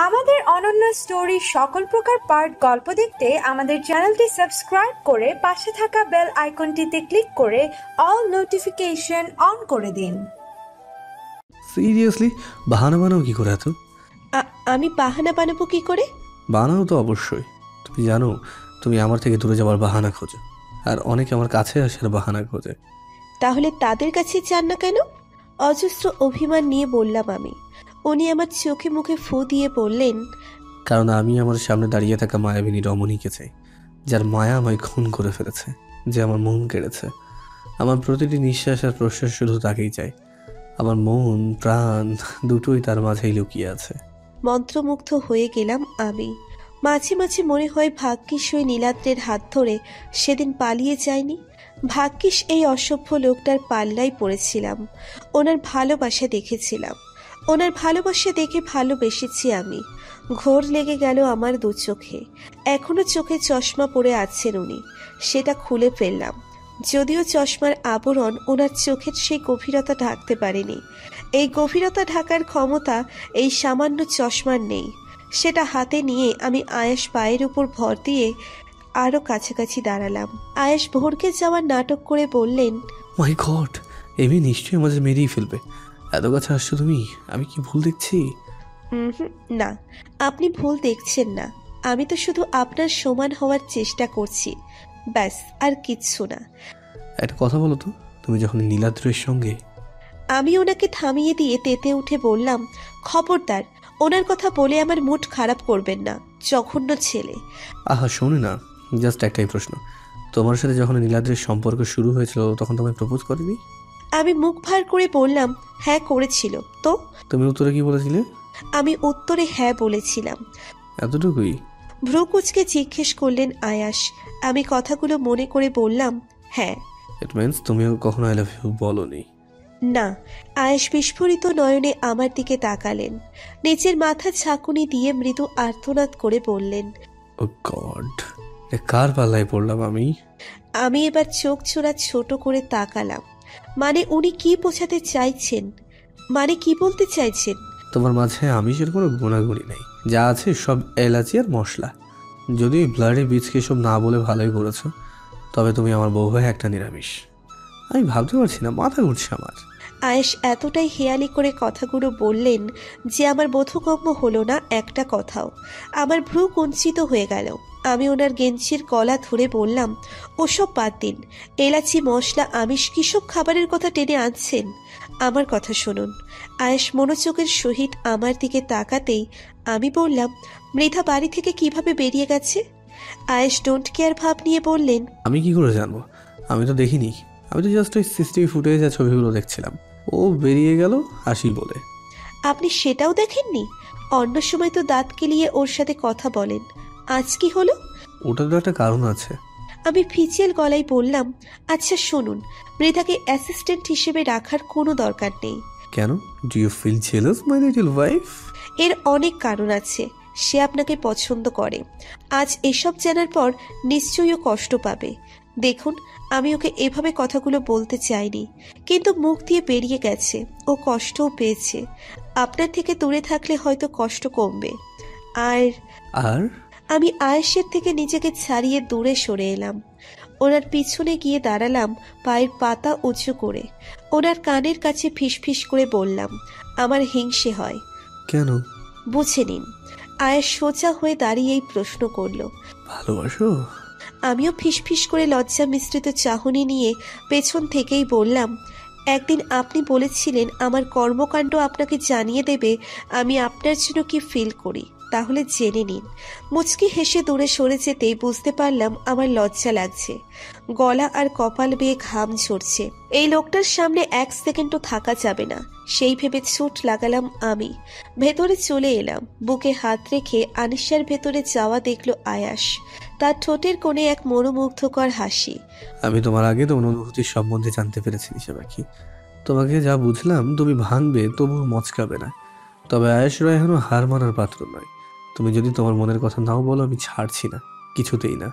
আমাদের অনন্য স্টোরি সকল প্রকার পার্ট গল্প দেখতে আমাদের চ্যানেলটি সাবস্ক্রাইব করে পাশে থাকা বেল আইকনটিতে ক্লিক করে অল নোটিফিকেশন অন করে দিন। সিরিয়াসলি বাহানা বানাও কি করে এত? আমি বাহানা বানাবো কি করে? বানাও তো অবশ্যই। তুমি জানো তুমি আমার থেকে দূরে যাওয়ার বাহানা খোঁজো, আর অনেকে আমার কাছে আসার বাহানা খোঁজে। তাহলে তাদের কাছে চান না কেন? অজস্র অভিমান নিয়ে বললাম আমি। উনি আমার চোখে মুখে ফু দিয়ে বললেন, কারণ আমি আমার সামনে দাঁড়িয়ে থাকা মায়াবিনী রমণীকে চাই, যার মায়া আমায় খুন করে ফেলেছে, যে আমার মন কেড়েছে। আমার প্রতিটি নিঃশ্বাস আর প্রশ্বাস শুধু তাকেই চাই। আমার মন প্রাণ দুটোই তার মাঝেই লুকিয়ে আছে। মন্ত্রমুগ্ধ হয়ে গেলাম আমি। মাঝে মাঝে মনে হয় ভাগ্যিস ওই নীলাদ্রের হাত ধরে সেদিন পালিয়ে যায়নি। ভাগ্যিস এই অসভ্য লোকটার পাল্লায় পড়েছিলাম। ওনার ভালোবাসা দেখেছিলাম, ওনার ভালোবাসা দেখে ভালোবেসেছি আমি। ঘোর লেগে গেল আমার দু চোখে। এখনো চোখে চশমা পরে আছেন উনি, সেটা খুলে ফেললাম। যদিও চশমার আবরণ ওনার চোখের সেই গভীরতা ঢাকতে পারেনি। এই গভীরতা ঢাকার ক্ষমতা এই সামান্য চশমার নেই। সেটা হাতে নিয়ে আমি আয়েশ পায়ের উপর ভর দিয়ে আরো কাছাকাছি দাঁড়ালাম। আয়েশ ভোরকে যাওয়ার নাটক করে বললেন, মাই গড, এমনি নিশ্চয়ই আমাদের মেরেই ফেলবে। এত কাছে আসছো তুমি, আমি কি ভুল দেখছি? না, আপনি ভুল দেখছেন না। আমি তো শুধু আপনার সমান হওয়ার চেষ্টা করছি, ব্যাস, আর কিচ্ছু না। একটা কথা বলো তো, তুমি যখন নীলাদ্রের সঙ্গে... আমি ওনাকে থামিয়ে দিয়ে তেতে উঠে বললাম, খবরদার ওনার কথা বলে আমার মুড খারাপ করবেন না, জঘন্য ছেলে। আহা শোনে না, জাস্ট একটাই প্রশ্ন, তোমার সাথে যখন নীলাদ্রের সম্পর্ক শুরু হয়েছিল তখন তোমায় প্রপোজ করেনি? আমি মুখ ভার করে বললাম, হ্যাঁ করেছিল। তো তুমি উত্তরে কি বলেছিলে? আমি উত্তরে হ্যাঁ বলেছিলাম। এতটুকুই? ভ্রু কুচকে জিজ্ঞেস করলেন আয়াস। আমি কথাগুলো মনে করে বললাম, হ্যাঁ। ইট মিন্স তুমিও কখনো আই লাভ ইউ বলোনি? না। আয়েশ বিস্ফোরিত নয়নে আমার দিকে তাকালেন, নিচের মাথা ঝাঁকুনি দিয়ে মৃদু আর্তনাদ করে বললেন, ও গড, কার পাল্লায় পড়লাম আমি? আমি এবার চোখ ছোড়া ছোট করে তাকালাম। মানে উনি কি বোঝাতে চাইছেন? মানে কি বলতে চাইছেন? তোমার মাঝে আমিষের কোনো গুণাগুণি নেই, যা আছে সব এলাচি আর মশলা। যদি ব্লাডি বীজকে সব না বলে ভালোই করেছো, তবে তুমি আমার বউ হয়ে একটা নিরামিষ। আমি ভাবতে পারছি না, মাথা ঘুরছে আমার। আয়েশ এতটাই হেয়ালি করে কথাগুলো বললেন যে আমার বোধগম্য হলো না একটা কথাও। আমার ভ্রু কুঞ্চিত হয়ে গেল। আমি ওনার গেঞ্জির গলা ধরে বললাম, ওসব বাদ দিন, এলাচি মশলা আমিষ কিসব খাবারের কথা টেনে আনছেন? আমার কথা শুনুন। আয়েশ মনোযোগের সহিত আমার দিকে তাকাতেই আমি বললাম, মৃধা বাড়ি থেকে কিভাবে বেরিয়ে গেছে? আয়েশ ডোন্ট কেয়ার ভাব নিয়ে বললেন, আমি কি করে জানবো? আমি তো দেখিনি, আমি তো জাস্ট ওই সিসিটিভি ফুটেজ আর ছবিগুলো দেখছিলাম। ও বেরিয়ে গেল হাসি বলে। আপনি সেটাও দেখেননি? অন্য সময় তো দাঁত কেলিয়ে ওর সাথে কথা বলেন, আজ কি হলো? ওটার তো একটা কারণ আছে। আমি ফিচিয়াল গলায় বললাম, আচ্ছা শুনুন, মৃধাকে অ্যাসিস্ট্যান্ট হিসেবে রাখার কোনো দরকার নেই। কেন? Do you feel jealous my little wife? এর অনেক কারণ আছে। সে আপনাকে পছন্দ করে। আজ এসব জানার পর নিশ্চয়ই ও কষ্ট পাবে। দেখুন, আমি ওকে এভাবে কথাগুলো বলতে চাইনি, কিন্তু মুখ দিয়ে বেরিয়ে গেছে। ও কষ্টও পেয়েছে। আপনার থেকে দূরে থাকলে হয়তো কষ্ট কমবে। আর আর আমি আয়েশের থেকে নিজেকে ছাড়িয়ে দূরে সরে এলাম। ওনার পিছনে গিয়ে দাঁড়ালাম পায়ের পাতা উঁচু করে। ওনার কানের কাছে ফিসফিস করে বললাম, আমার হিংসে হয়। কেন? বুঝে নিন। আয়েশ সোজা হয়ে দাঁড়িয়েই প্রশ্ন করল, ভালোবাসো? আমিও ফিসফিস করে লজ্জা মিশ্রিত চাহনি নিয়ে পেছন থেকেই বললাম, একদিন আপনি বলেছিলেন আমার কর্মকাণ্ড আপনাকে জানিয়ে দেবে আমি আপনার জন্য কি ফিল করি, তাহলে জেনে নিন। মুচকি হেসে দূরে সরে যেতেই বুঝতে পারলাম আমার লজ্জা লাগছে। গলা আর কপাল বেয়ে ঘাম ঝরছে। এই লোকটার সামনে এক সেকেন্ডও থাকা যাবে না, সেই ভেবে ছুট লাগালাম আমি। ভেতরে চলে এলাম। বুকে হাত রেখে আনিশার ভেতরে যাওয়া দেখলো আয়াস। তার ঠোঁটের কোণে এক মনোমুগ্ধকর হাসি। আমি তোমার আগে তো অনুভূতির সম্বন্ধে জানতে পেরেছি নিশা পাখি। তোমাকে যা বুঝলাম, তুমি ভাঙবে তবুও মচকাবে না। তবে আয়েশ রায় এখনো হার মানার পাত্র নয়। তুমি যদি তোমার মনের কথা নাও বলো, আমি ছাড়ছি না, কিছুতেই না।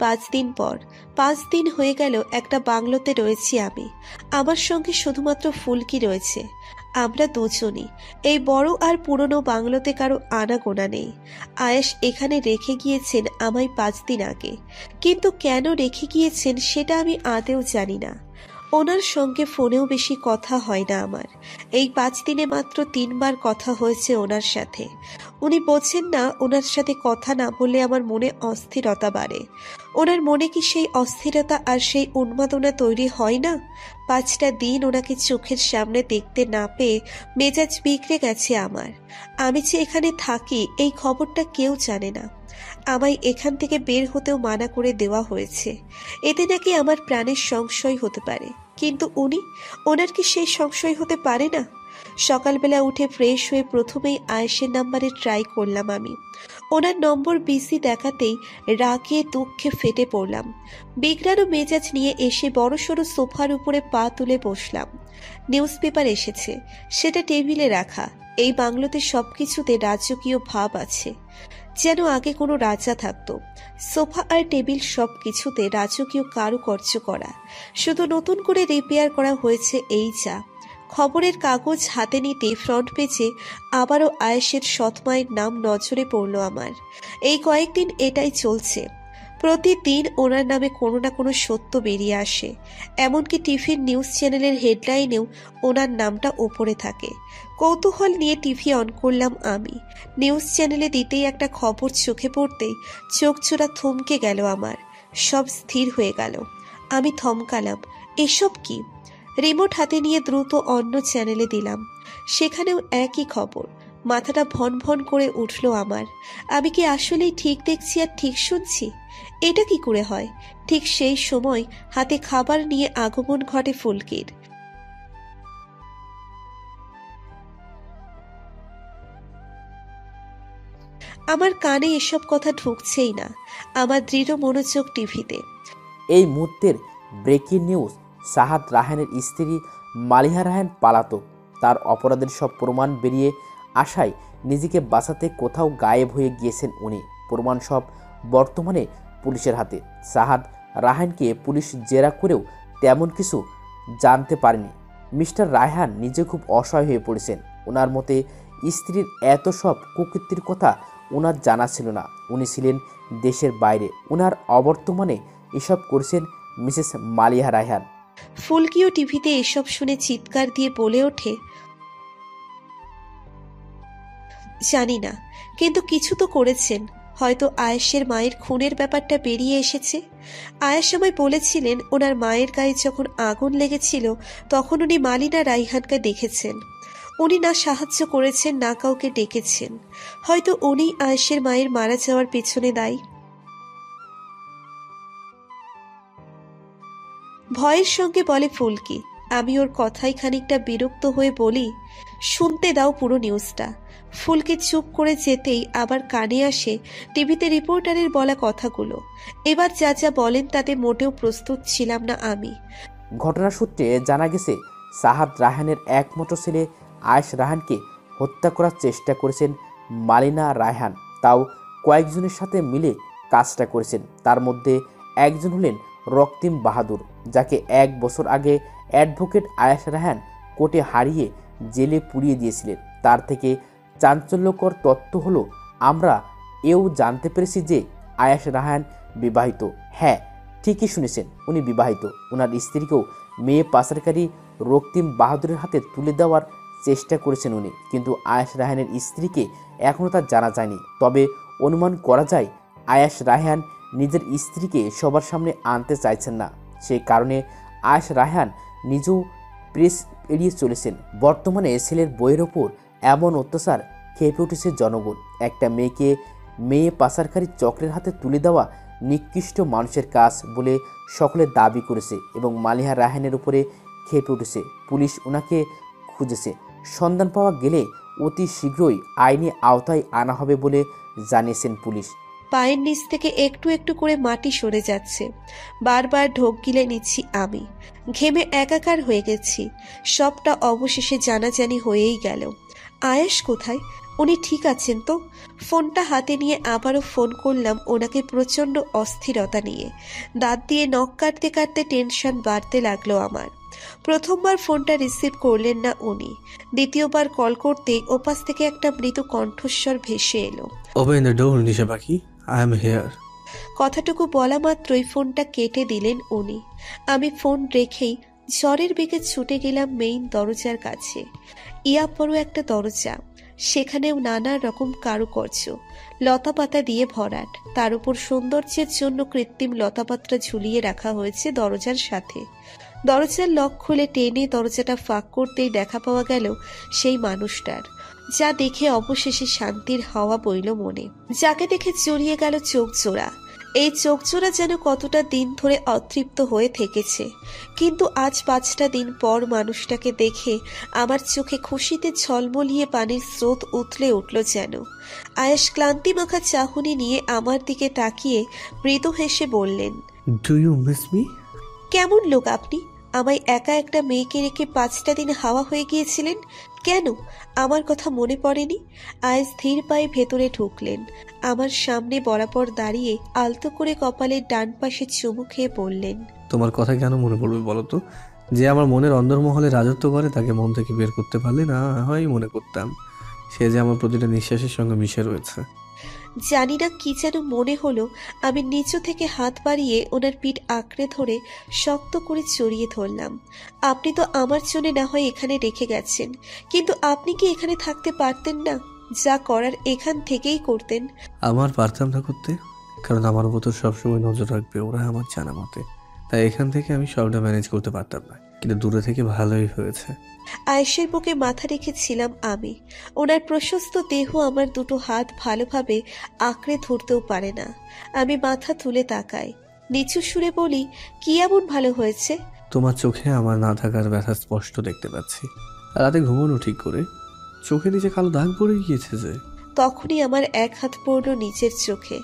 5 দিন পর, 5 দিন হয়ে গেল একটা বাংলোতে রয়েছি আমি। আমার সঙ্গে শুধুমাত্র ফুলকি রয়েছে। আমরা দুজনই। এই বড় আর পুরনো বাংলোতে কারো আনাগোনা নেই। আয়েশ এখানে রেখে গিয়েছেন আমায় 5 দিন আগে, কিন্তু কেন রেখে গিয়েছেন সেটা আমি আদেও জানি না। ওনার সঙ্গে ফোনেও বেশি কথা হয় না আমার। এই 5 দিনে মাত্র 3 বার কথা হয়েছে ওনার সাথে। উনি বোঝেন না, ওনার সাথে কথা না বললে আমার মনে অস্থিরতা বাড়ে। ওনার মনে কি সেই অস্থিরতা আর সেই উন্মাদনা তৈরি হয় না? 5টা দিন ওনাকে চোখের সামনে দেখতে না পেয়ে মেজাজ বিগড়ে গেছে আমার। আমি যে এখানে থাকি এই খবরটা কেউ জানে না। আমায় এখান থেকে বের হতেও মানা করে দেওয়া হয়েছে। এতে নাকি আমার প্রাণের সংশয় হতে পারে, কিন্তু ওনার কি সেই সংশয় হতে পারে না? সকালবেলা উঠে ফ্রেশ হয়ে প্রথমেই আয়েশের নাম্বারে ট্রাই করলাম আমি। ওনার নম্বর বিজি দেখাতেই রাগে দুঃখে ফেটে পড়লাম। বিগড়ানো মেজাজ নিয়ে এসে বড়সড় সোফার উপরে পা তুলে বসলাম। নিউজ পেপার এসেছে, সেটা টেবিলে রাখা। এই বাংলোতে সবকিছুতে রাজকীয় ভাব আছে, যেন আগে কোনো রাজা থাকতো। সোফা আর টেবিল সবকিছুতে রাজকীয় কারুকার্য করা, শুধু নতুন করে রিপেয়ার করা হয়েছে এই যা। খবরের কাগজ হাতে নিতে ফ্রন্ট পেজে আবারও আয়েশের সৎমায়ের নাম নজরে পড়ল আমার। এই কয়েকদিন এটাই চলছে। প্রতিদিন ওনার নামে কোনো না কোনো সত্য বেরিয়ে আসে। এমনকি টিভির নিউজ চ্যানেলের হেডলাইনেও ওনার নামটা ওপরে থাকে। কৌতূহল নিয়ে টিভি অন করলাম আমি। নিউজ চ্যানেলে দিতেই একটা খবর চোখে পড়তেই চোখ জোড়া থমকে গেল আমার। সব স্থির হয়ে গেল। আমি থমকালাম। এসব কি? রিমোট হাতে নিয়ে দ্রুত অন্য চ্যানেলে দিলাম। সেখানেও একই খবর। মাথাটা ভন ভন করে উঠল আমার। আমি কি আসলেই ঠিক দেখছি আর ঠিক শুনছি? এটা কি করে হয়? ঠিক সেই সময় হাতে খাবার নিয়ে আগমন ঘটে ফুলকির। আমার কানে এসব কথা ঢুকছেই না। আমার দৃঢ় মনোযোগ টিভিতে। এই মুহূর্তের ব্রেকিং নিউজ, সাহাদ রায়হানের স্ত্রী মালিহা রায়হান পালাতক। তার অপরাধের সব প্রমাণ বেরিয়ে আসায় নিজেকে বাঁচাতে কোথাও গায়েব হয়ে গিয়েছেন উনি। প্রমাণ সব বর্তমানে পুলিশের হাতে। সাহাদ রায়হানকে পুলিশ জেরা করেও তেমন কিছু জানতে পারেনি। মিস্টার রায়হান নিজে খুব অসহায় হয়ে পড়েছেন। ওনার মতে স্ত্রীর এত সব কুকীর্তির কথা ওনার জানা ছিল না। উনি ছিলেন দেশের বাইরে। ওনার অবর্তমানে এসব করছেন মিসেস মালিহা রায়হান। ফুলকিও টিভিতে এসব শুনে চিৎকার দিয়ে বলে ওঠে, জানি না, কিন্তু কিছু তো করেছেন। হয়তো আয়েশের মায়ের খুনের ব্যাপারটা বেরিয়ে এসেছে। আয়েশ আমায় বলেছিলেন ওনার মায়ের গায়ে যখন আগুন লেগেছিল তখন উনি মালিনা রায়হানকে দেখেছেন। উনি না সাহায্য করেছেন না কাউকে ডেকেছেন। হয়তো উনি আয়েশের মায়ের মারা যাওয়ার পেছনে দায়ী। ভয়ের সঙ্গে বলে ফুলকি। আমি ওর কথাই খানিকটা বিরক্ত হয়ে বলি, শুনতে দাও পুরো নিউজটা। ফুলকি চুপ করে যেতেই আবার কানে আসে টিভিতে রিপোর্টারের বলা কথাগুলো। এবার যা যা বলেন তাতে মোটেও প্রস্তুত ছিলাম না আমি। ঘটনার সূত্রে জানা গেছে, সাহাদ রায়হানের একমাত্র ছেলে আয়েশ রায়হানকে হত্যা করার চেষ্টা করেছেন মালিনা রায়হান। তাও কয়েকজনের সাথে মিলে কাজটা করেছেন। তার মধ্যে একজন হলেন রক্তিম বাহাদুর, যাকে 1 বছর আগে অ্যাডভোকেট আয়েশ রায়হান কোর্টে হারিয়ে জেলে পুড়িয়ে দিয়েছিলেন। তার থেকে চাঞ্চল্যকর তথ্য হলো, আমরা এও জানতে পেরেছি যে আয়েশ রায়হান বিবাহিত। হ্যাঁ, ঠিকই শুনেছেন, উনি বিবাহিত। ওনার স্ত্রীকেও মেয়ে পাচারকারী রক্তিম বাহাদুরের হাতে তুলে দেওয়ার চেষ্টা করেছেন উনি, কিন্তু আয়েশ রায়হানের স্ত্রীকে এখনও তা জানা যায়নি। তবে অনুমান করা যায় আয়েশ রায়হান নিজের স্ত্রীকে সবার সামনে আনতে চাইছেন না। সেই কারণে আয়েশ রায়হান নিজেও প্রেস এড়িয়ে চলেছেন। বর্তমানে ছেলের বইয়ের ওপর এমন অত্যাচার খেপে উঠেছে জনগণ। একটা মেয়েকে মেয়ে পাচারকারী চক্রের হাতে তুলে দেওয়া নিকৃষ্ট মানুষের কাজ বলে সকলে দাবি করেছে এবং মালিহা রায়হানের উপরে খেপে উঠেছে। পুলিশ ওনাকে খুঁজেছে। সন্ধান পাওয়া গেলে অতি শীঘ্রই আইনি আওতায় আনা হবে বলে জানিয়েছেন পুলিশ। পায়ের নিচ থেকে একটু একটু করে মাটি সরে যাচ্ছে। বারবার ঢোক গিলে নিচ্ছি আমি। ঘেমে একাকার হয়ে গেছি। সবটা অবশেষে জানাজানি হয়েই গেল। আয়েশ কোথায়? উনি ঠিক আছেন তো? ফোনটা হাতে নিয়ে আবারও ফোন করলাম ওনাকে প্রচণ্ড অস্থিরতা নিয়ে। দাঁত দিয়ে নখ কাটতে কাটতে টেনশন বাড়তে লাগলো আমার। প্রথমবার ফোনটা রিসিভ করলেন না উনি। দ্বিতীয়বার কল করতেই ওপাশ থেকে একটা মৃদু কণ্ঠস্বর ভেসে এলো। ওপেন দ্য ডোর নিশা পাখি, আই এম হিয়ার। কথাটুকু বলা মাত্রই ফোনটা কেটে দিলেন উনি। আমি ফোন রেখেই ঝড়ের বেগে ছুটে গেলাম মেইন দরজার কাছে। ইয়া বড় একটা দরজা, সেখানেও নানা রকম কারুকার্য, লতাপাতা দিয়ে ভরাট। তার উপর সৌন্দর্যের জন্য কৃত্রিম লতাপাতা ঝুলিয়ে রাখা হয়েছে দরজার সাথে। দরজার লক খুলে টেনে দরজাটা ফাঁক করতেই দেখা পাওয়া গেল সেই মানুষটার, যা দেখে অবশেষে শান্তির হাওয়া বইল মনে। যাকে দেখে জড়িয়ে গেল চোখ জোড়া। এই চোখ জোড়া যেন কতটা দিন ধরে অতৃপ্ত হয়ে থেকেছে, কিন্তু আজ 5টা দিন পর মানুষটাকে দেখে আমার চোখে খুশিতে ঝলমলিয়ে পানির স্রোত উথলে উঠল যেন। আয়েশ ক্লান্তি মাখা চাহনি নিয়ে আমার দিকে তাকিয়ে মৃদু হেসে বললেন, ডু ইউ মিস মি? কেমন লোক আপনি? আমায় একা একটা মেয়েকে রেখে 5টা দিন হাওয়া হয়ে গিয়েছিলেন কেন? আমার কথা মনে পড়েনি? আয়েশ ধীর পায়ে ভেতরে ঢুকলেন। আমার সামনে বরাবর দাঁড়িয়ে আলতো করে কপালের ডান পাশে চুমু খেয়ে বললেন, তোমার কথা কেন মনে পড়বে বলো তো? যে আমার মনের অন্দরমহলে রাজত্ব করে তাকে মন থেকে বের করতে পারলে না হয় মনে করতাম। সে যে আমার প্রতিটা নিঃশ্বাসের সঙ্গে মিশে রয়েছে। জানি না কি যেন মনে হলো। আমি নিচু থেকে হাত বাড়িয়ে ওনার পিঠ আঁকড়ে ধরে শক্ত করে জড়িয়ে ধরলাম। আপনি তো আমার জন্য না হয় এখানে রেখে গেছেন, কিন্তু আপনি কি এখানে থাকতে পারতেন না? যা করার এখান থেকেই করতেন। আমার পারতাম না করতে, কারণ আমার উপর তো সবসময় নজর রাখবে ওরা আমার জানা মতে। তাই এখান থেকে আমি সবটা ম্যানেজ করতে পারতাম না, কিন্তু দূরে থেকে ভালোই হয়েছে। আয়েশের বুকে মাথা রেখেছিলাম আমি। ওনার প্রশস্ত দেহ আমার দুটো হাত ভালোভাবে আঁকড়ে ধরতেও পারে না। আমি মাথা তুলে তাকাই, নিচু সুরে বলি, কি এমন ভালো হয়েছে? তোমার চোখে আমার না থাকার ব্যথা স্পষ্ট দেখতে পাচ্ছি। রাতে ঘুমানো ঠিক করে চোখে নিচে কালো দাগ পড়ে গিয়েছে যে। তখনই আমার এক হাত পড়ল নিচের চোখে।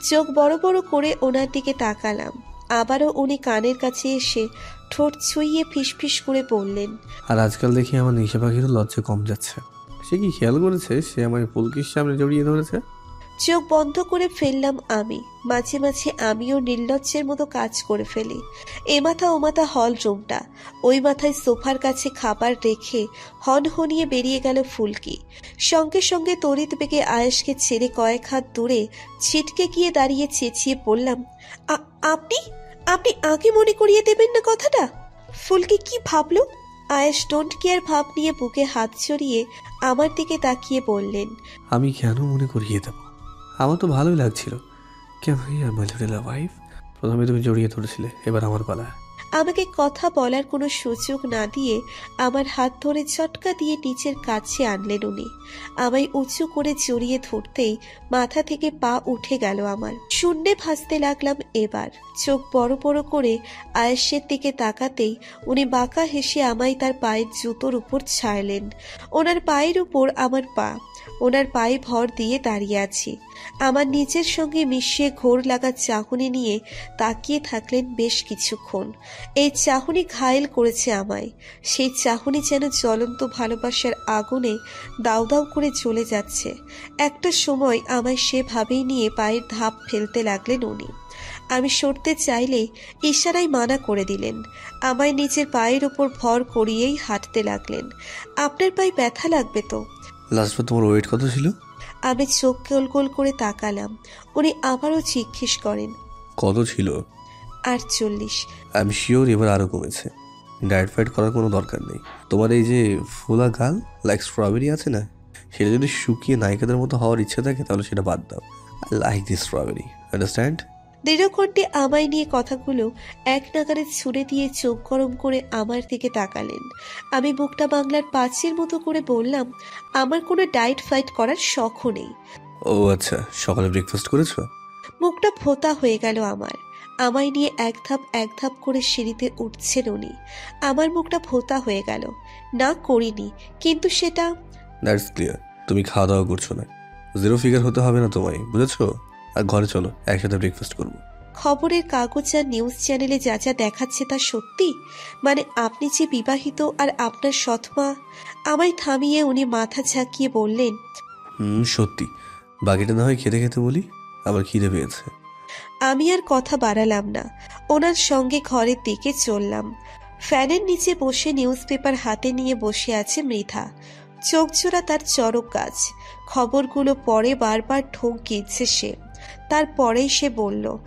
চোখ বড় বড় করে ওনার দিকে তাকালাম। আবারও উনি কানের কাছে এসে ঠোঁট ছুঁইয়ে ফিসফিস করে বললেন, আর আজকাল দেখি আমার নিশা পাখিরও লজ্জা কম যাচ্ছে। সে কি খেয়াল করেছে সে আমার পুলকির সামনে জড়িয়ে ধরেছে? চোখ বন্ধ করে ফেললাম আমি। মাঝে মাঝে আমিও নির্লজ্জের মতো কাজ করে ফেলি। এ মাথা ও মাথা হল রুমটা, ওই মাথায় সোফার কাছে খাবার রেখে হনহনিয়ে বেরিয়ে গেল ফুলকি। সঙ্গে সঙ্গে তড়িৎ বেগে আয়েশকে ছেড়ে কয়েক হাত দূরে ছিটকে গিয়ে দাঁড়িয়ে চেঁচিয়ে বললাম, আপনি আপনি আগে মনে করিয়ে দেবেন না কথাটা? ফুলকি কি ভাবলো? আয়েশ ডোন্ট কেয়ার ভাব নিয়ে বুকে হাত জড়িয়ে আমার দিকে তাকিয়ে বললেন, আমি কেন মনে করিয়ে দেবো? আমার তো ভালোই লাগছিল। কেন মাই লিটল ওয়াইফ, প্রথমে তুমি জড়িয়ে ধরেছিলে, এবার আমার পালা। আমাকে কথা বলার কোনো সুযোগ না দিয়ে আমার হাত ধরে ঝটকা দিয়ে নিচের কাছে আনলেন উনি। আমায় উঁচু করে জড়িয়ে ধরতেই মাথা থেকে পা উঠে গেল আমার। শূন্যে ভাসতে লাগলাম এবার। চোখ বড় বড় করে আয়েশের দিকে তাকাতেই উনি বাঁকা হেসে আমায় তার পায়ের জুতোর উপর ছাড়লেন। ওনার পায়ের উপর আমার পা, ওনার পায়ে ভর দিয়ে দাঁড়িয়ে আছি। আমার নিজের সঙ্গে মিশিয়ে ঘোর লাগা চাহনি নিয়ে তাকিয়ে থাকলেন বেশ কিছুক্ষণ। এই চাহনি ঘায়েল করেছে আমায়। সেই চাহনি যেন জ্বলন্ত ভালোবাসার আগুনে দাউ দাউ করে চলে যাচ্ছে। একটা সময় আমায় সেভাবেই নিয়ে পায়ের ধাপ ফেলতে লাগলেন উনি। আমি সরতে চাইলে ইশারায় মানা করে দিলেন। আমায় নিজের পায়ের ওপর ভর করিয়েই হাঁটতে লাগলেন। আপনার পায়ে ব্যথা লাগবে তো? লাস্টবার তোমার ওয়েট কত ছিল? আমি চোখ গোল গোল করে তাকালাম। উনি আবারও জিজ্ঞেস করেন, কত ছিল? 48। আমি শিওর এবার আরও কমেছে। ডায়েট ফাইট করার কোনো দরকার নেই। তোমার এই যে ফুলা গাল লাইক স্ট্রবেরি আছে না, সেটা যদি শুকিয়ে নায়িকাদের মতো হওয়ার ইচ্ছে থাকে তাহলে সেটা বাদ দাও। I like this strawberry, understand? দৃঢ়কণ্ঠে আমায় নিয়ে কথাগুলো এক নাগারে ছুড়ে দিয়ে চোখ গরম করে আমার দিকে তাকালেন। আমি বুকটা বাংলার পাঁচের মতো করে বললাম, আমার কোনো ডায়েট ফাইট করার শখও নেই। ও আচ্ছা, সকালে ব্রেকফাস্ট করেছো? মুখটা ভোতা হয়ে গেল আমার। আমায় নিয়ে এক ধাপ করে সিঁড়িতে উঠছেন উনি। আমার মুখটা ভোতা হয়ে গেল। না, করিনি, কিন্তু সেটা। দ্যাটস ক্লিয়ার, তুমি খাওয়া দাওয়া করছো না। জিরো ফিগার হতে হবে না তোমায়, বুঝেছো? আর ঘরে চলো, একসাথে ব্রেকফাস্ট করবো। খবরের কাগজ আর নিউজ চ্যানেলে যা যা দেখাচ্ছে তা সত্যি? মানে আপনি যে বিবাহিত আর আপনার সৎমা? আমায় থামিয়ে উনি মাথা ঝাঁকিয়ে বললেন, সত্যি, বাকিটা না হয় খেতে খেতে বলি, আবার খিদে পেয়েছে। আমি আর কথা বাড়ালাম না, ওনার সঙ্গে ঘরের দিকে চললাম। ফ্যানের নিচে বসে নিউজ পেপার হাতে নিয়ে বসে আছে মৃধা। চোখজোড়া তার চরক গাছ। খবরগুলো পরে বারবার ঠোক গিলছে সে। তারপরেই সে বলল,